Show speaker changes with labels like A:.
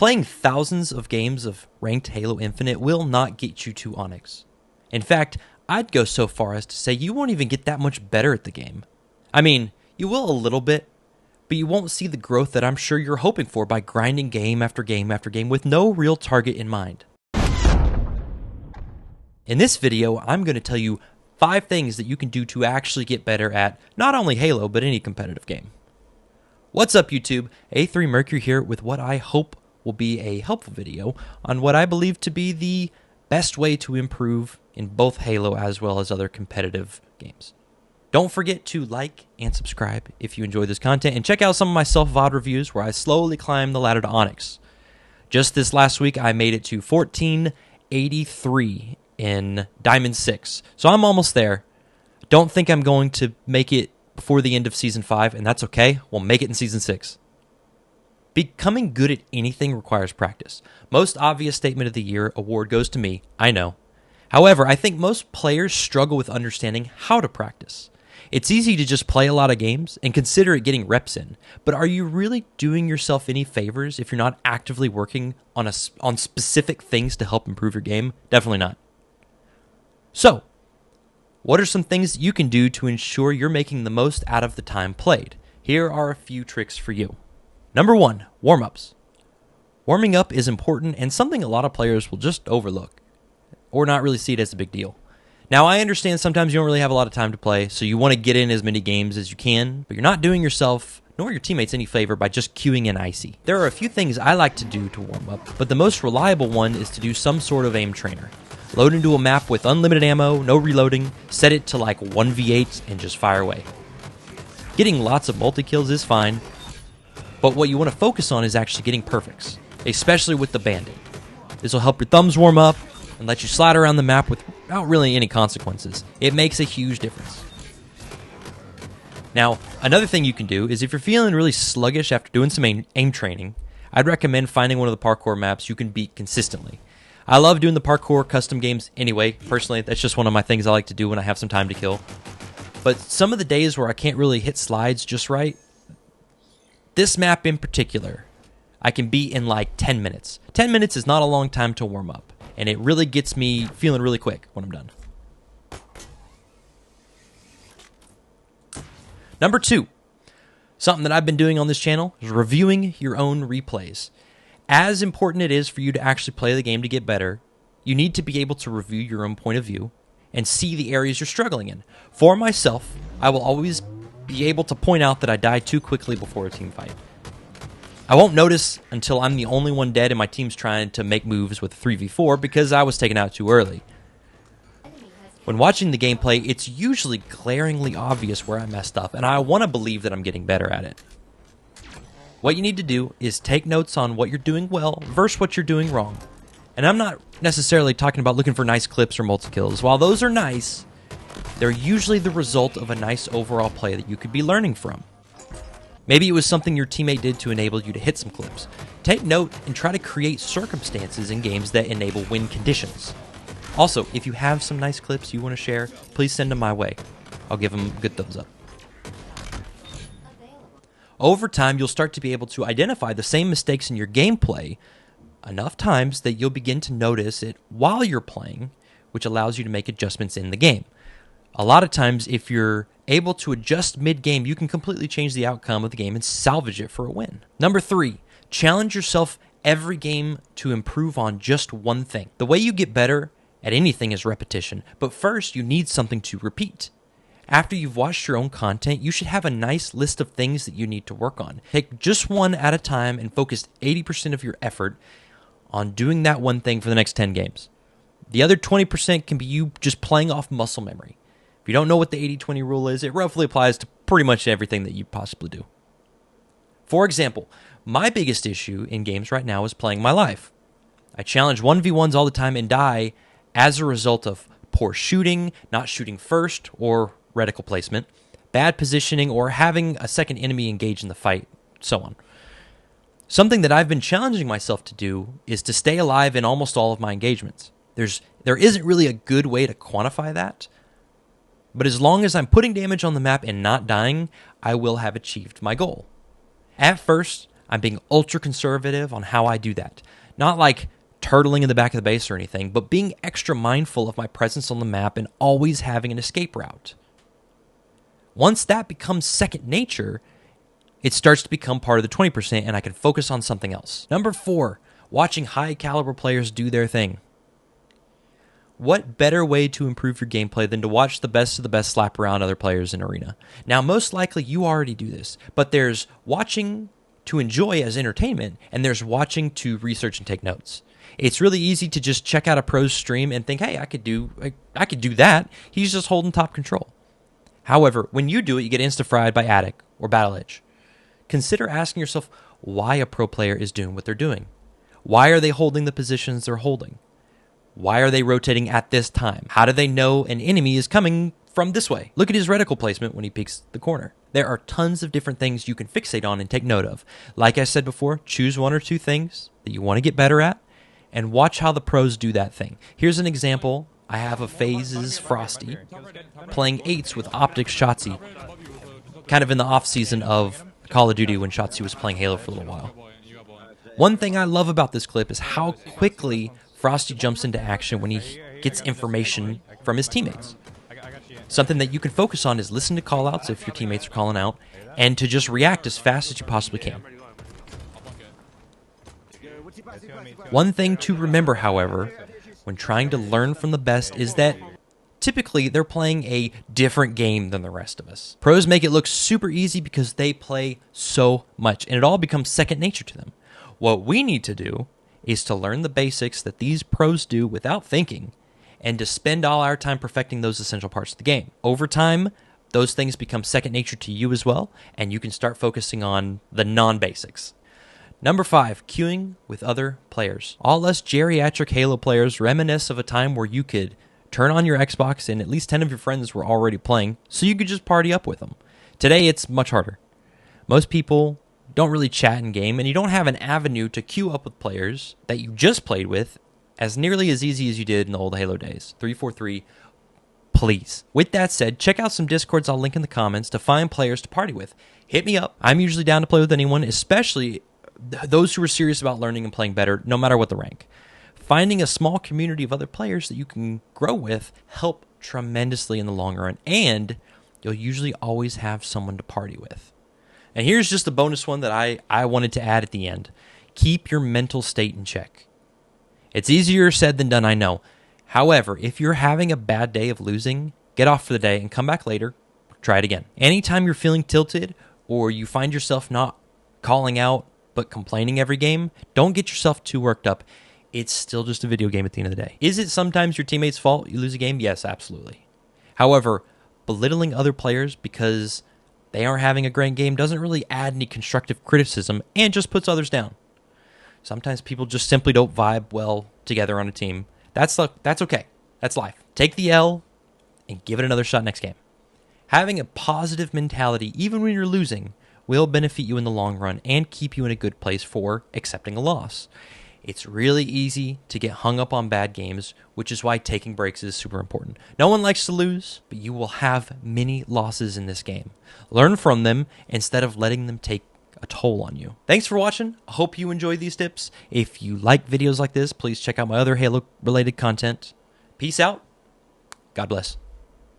A: Playing thousands of games of ranked Halo Infinite will not get you to Onyx. In fact, I'd go so far as to say you won't even get that much better at the game. I mean, you will a little bit, but you won't see the growth that I'm sure you're hoping for by grinding game after game after game with no real target in mind. In this video, I'm going to tell you 5 things that you can do to actually get better at not only Halo, but any competitive game. What's up, YouTube? A3 Mercury here with what I hope will be a helpful video on what I believe to be the best way to improve in both Halo as well as other competitive games. Don't forget to like and subscribe if you enjoy this content, and check out some of my self-VOD reviews where I slowly climb the ladder to Onyx. Just this last week, I made it to 1483 in Diamond 6, so I'm almost there. Don't think I'm going to make it before the end of Season 5, and that's okay. We'll make it in Season 6. Becoming good at anything requires practice. Most obvious statement of the year award goes to me, I know. However, I think most players struggle with understanding how to practice. It's easy to just play a lot of games and consider it getting reps in, but are you really doing yourself any favors if you're not actively working on specific things to help improve your game? Definitely not. So, what are some things you can do to ensure you're making the most out of the time played? Here are a few tricks for you. Number 1, warm-ups. Warming up is important and something a lot of players will just overlook or not really see it as a big deal. Now, I understand sometimes you don't really have a lot of time to play, so you want to get in as many games as you can, but you're not doing yourself nor your teammates any favor by just queuing in Icy. There are a few things I like to do to warm up, but the most reliable one is to do some sort of aim trainer. Load into a map with unlimited ammo, no reloading, set it to like 1v8 and just fire away. Getting lots of multi-kills is fine, but what you want to focus on is actually getting perfects, especially with the Bandit. This will help your thumbs warm up and let you slide around the map without really any consequences. It makes a huge difference. Now, another thing you can do is if you're feeling really sluggish after doing some aim training, I'd recommend finding one of the parkour maps you can beat consistently. I love doing the parkour custom games anyway. Personally, that's just one of my things I like to do when I have some time to kill. But some of the days where I can't really hit slides just right, this map in particular, I can beat in like 10 minutes. 10 minutes is not a long time to warm up, and it really gets me feeling really quick when I'm done. Number 2, something that I've been doing on this channel is reviewing your own replays. As important it is for you to actually play the game to get better, you need to be able to review your own point of view and see the areas you're struggling in. For myself, I will always be able to point out that I died too quickly before a team fight. I won't notice until I'm the only one dead and my team's trying to make moves with 3v4 because I was taken out too early. When watching the gameplay, it's usually glaringly obvious where I messed up, and I want to believe that I'm getting better at it. What you need to do is take notes on what you're doing well versus what you're doing wrong. And I'm not necessarily talking about looking for nice clips or multi-kills. While those are nice, they're usually the result of a nice overall play that you could be learning from. Maybe it was something your teammate did to enable you to hit some clips. Take note and try to create circumstances in games that enable win conditions. Also, if you have some nice clips you want to share, please send them my way. I'll give them a good thumbs up. Over time, you'll start to be able to identify the same mistakes in your gameplay enough times that you'll begin to notice it while you're playing, which allows you to make adjustments in the game. A lot of times, if you're able to adjust mid-game, you can completely change the outcome of the game and salvage it for a win. Number 3, challenge yourself every game to improve on just one thing. The way you get better at anything is repetition, but first you need something to repeat. After you've watched your own content, you should have a nice list of things that you need to work on. Take just one at a time and focus 80% of your effort on doing that one thing for the next 10 games. The other 20% can be you just playing off muscle memory. If you don't know what the 80-20 rule is, it roughly applies to pretty much everything that you possibly do. For example, my biggest issue in games right now is playing my life. I challenge 1v1s all the time and die as a result of poor shooting, not shooting first, or reticle placement, bad positioning, or having a second enemy engage in the fight, so on. Something that I've been challenging myself to do is to stay alive in almost all of my engagements. There isn't really a good way to quantify that, but as long as I'm putting damage on the map and not dying, I will have achieved my goal. At first, I'm being ultra conservative on how I do that. Not like turtling in the back of the base or anything, but being extra mindful of my presence on the map and always having an escape route. Once that becomes second nature, it starts to become part of the 20% and I can focus on something else. Number 4, watching high caliber players do their thing. What better way to improve your gameplay than to watch the best of the best slap around other players in Arena? Now, most likely you already do this, but there's watching to enjoy as entertainment, and there's watching to research and take notes. It's really easy to just check out a pro's stream and think, hey, I could do that. He's just holding top control. However, when you do it, you get insta-fried by Attic or Battle Edge. Consider asking yourself why a pro player is doing what they're doing. Why are they holding the positions they're holding? Why are they rotating at this time? How do they know an enemy is coming from this way? Look at his reticle placement when he peeks the corner. There are tons of different things you can fixate on and take note of. Like I said before, choose 1 or 2 things that you want to get better at and watch how the pros do that thing. Here's an example. I have a FaZe's Frosty playing 8s with Optics Shotzzy, kind of in the off season of Call of Duty when Shotzzy was playing Halo for a little while. One thing I love about this clip is how quickly Frosty jumps into action when he gets information from his teammates. Something that you can focus on is listen to callouts if your teammates are calling out, and to just react as fast as you possibly can. One thing to remember, however, when trying to learn from the best is that typically they're playing a different game than the rest of us. Pros make it look super easy because they play so much, and it all becomes second nature to them. What we need to do is to learn the basics that these pros do without thinking, and to spend all our time perfecting those essential parts of the game. Over time, those things become second nature to you as well, and you can start focusing on the non-basics. Number 5, queuing with other players. All us geriatric Halo players reminisce of a time where you could turn on your Xbox and at least 10 of your friends were already playing, so you could just party up with them. Today, it's much harder. Most people don't really chat in game, and you don't have an avenue to queue up with players that you just played with as nearly as easy as you did in the old Halo days. 343, please. With that said, check out some Discords I'll link in the comments to find players to party with. Hit me up. I'm usually down to play with anyone, especially those who are serious about learning and playing better, no matter what the rank. Finding a small community of other players that you can grow with help tremendously in the long run, and you'll usually always have someone to party with. And here's just a bonus one that I wanted to add at the end. Keep your mental state in check. It's easier said than done, I know. However, if you're having a bad day of losing, get off for the day and come back later. Try it again. Anytime you're feeling tilted or you find yourself not calling out but complaining every game, don't get yourself too worked up. It's still just a video game at the end of the day. Is it sometimes your teammate's fault you lose a game? Yes, absolutely. However, belittling other players because they aren't having a great game doesn't really add any constructive criticism and just puts others down. Sometimes people just simply don't vibe well together on a team. That's okay. That's life. Take the L and give it another shot next game. Having a positive mentality, even when you're losing, will benefit you in the long run and keep you in a good place for accepting a loss. It's really easy to get hung up on bad games, which is why taking breaks is super important. No one likes to lose, but you will have many losses in this game. Learn from them instead of letting them take a toll on you. Thanks for watching. I hope you enjoyed these tips. If you like videos like this, please check out my other Halo-related content. Peace out. God bless.